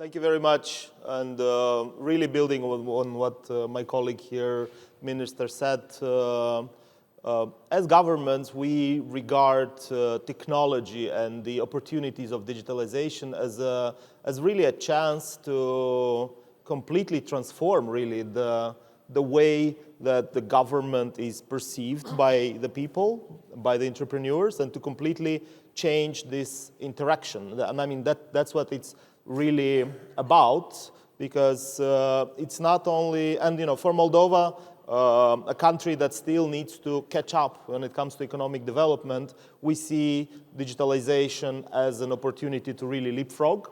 Thank you very much. And really building on what my colleague here, Minister, said, as governments, we regard technology and the opportunities of digitalization as really a chance to completely transform really the way that the government is perceived by the people, by the entrepreneurs, and to completely change this interaction. And I mean, that's what it's really about, because it's not only, and for Moldova, a country that still needs to catch up when it comes to economic development, we see digitalization as an opportunity to really leapfrog.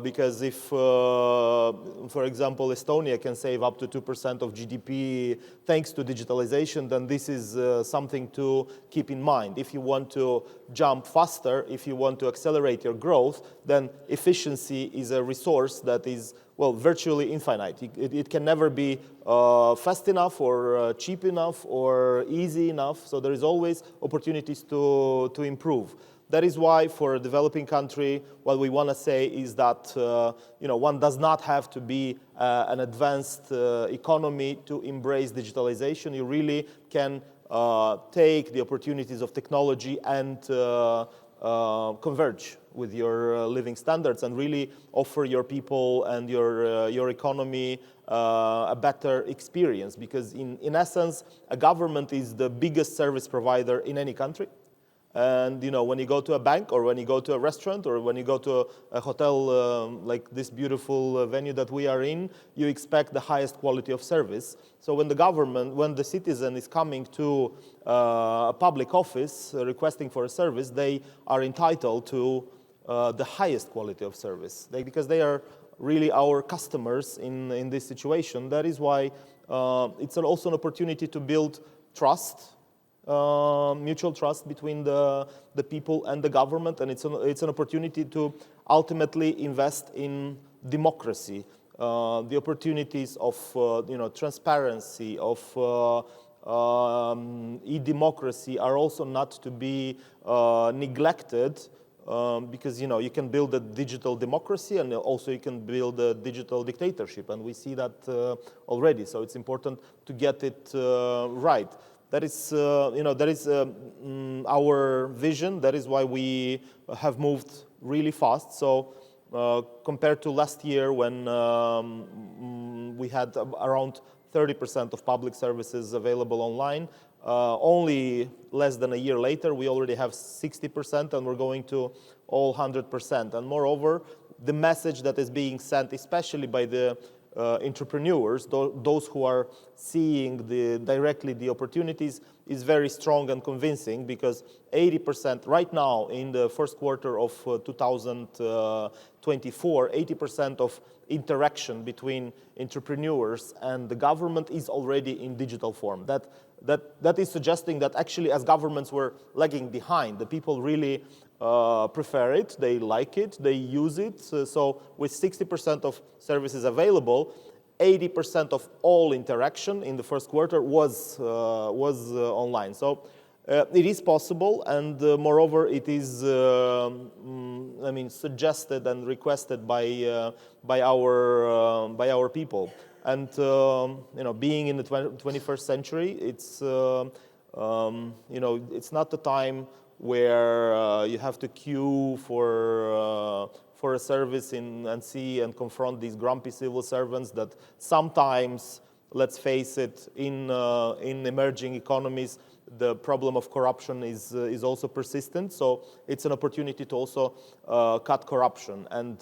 Because if, for example, Estonia can save up to 2% of GDP thanks to digitalization, then this is something to keep in mind. If you want to jump faster, if you want to accelerate your growth, then efficiency is a resource that is, well, virtually infinite. It can never be fast enough or cheap enough or easy enough. So there is always opportunities to improve. That is why, for a developing country, what we want to say is that one does not have to be an advanced economy to embrace digitalization. You really can take the opportunities of technology and converge with your living standards and really offer your people and your economy a better experience. Because in essence, a government is the biggest service provider in any country. And when you go to a bank, or when you go to a restaurant, or when you go to a hotel like this beautiful venue that we are in, you expect the highest quality of service. So when the citizen is coming to a public office requesting for a service, they are entitled to the highest quality of service, because they are really our customers in this situation. That is why it's also an opportunity to build trust. Mutual trust between the people and the government, and it's an opportunity to ultimately invest in democracy, the opportunities of transparency, of e-democracy are also not to be neglected, because you can build a digital democracy, and also you can build a digital dictatorship, and we see that already. So it's important to get it right. That is, our vision. That is why we have moved really fast. So compared to last year, when we had around 30% of public services available online, only less than a year later, we already have 60%, and we're going to all 100%. And moreover, the message that is being sent, especially by the entrepreneurs, those who are seeing directly the opportunities, is very strong and convincing, because 80% right now in the first quarter of 2024, 80% of interaction between entrepreneurs and the government is already in digital form. That is suggesting that actually, as governments were lagging behind, the people really prefer it, they like it, they use it. So with 60% of services available, 80% of all interaction in the first quarter was online. So it is possible, and moreover, it is suggested and requested by our people. And being in the 21st century, it's it's not the time where you have to queue for a service and see and confront these grumpy civil servants that sometimes, let's face it, in emerging economies, the problem of corruption is also persistent. So it's an opportunity to also cut corruption. And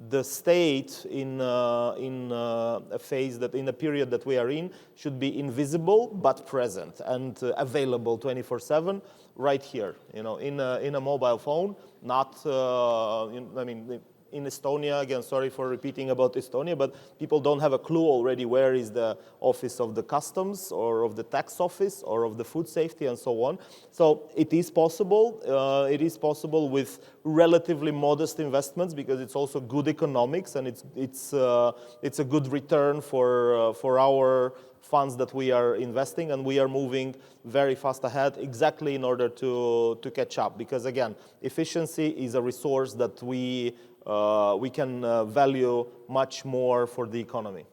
the state in a period that we are in should be invisible but present and available 24/7 right here, in a mobile phone. Not, in Estonia, again, sorry for repeating about Estonia, but people don't have a clue already where is the office of the customs or of the tax office or of the food safety and so on. So it is possible. It is possible with relatively modest investments, because it's also good economics, and it's a good return for our funds that we are investing, and we are moving very fast ahead exactly in order to catch up. Because again, efficiency is a resource that we we can value much more for the economy.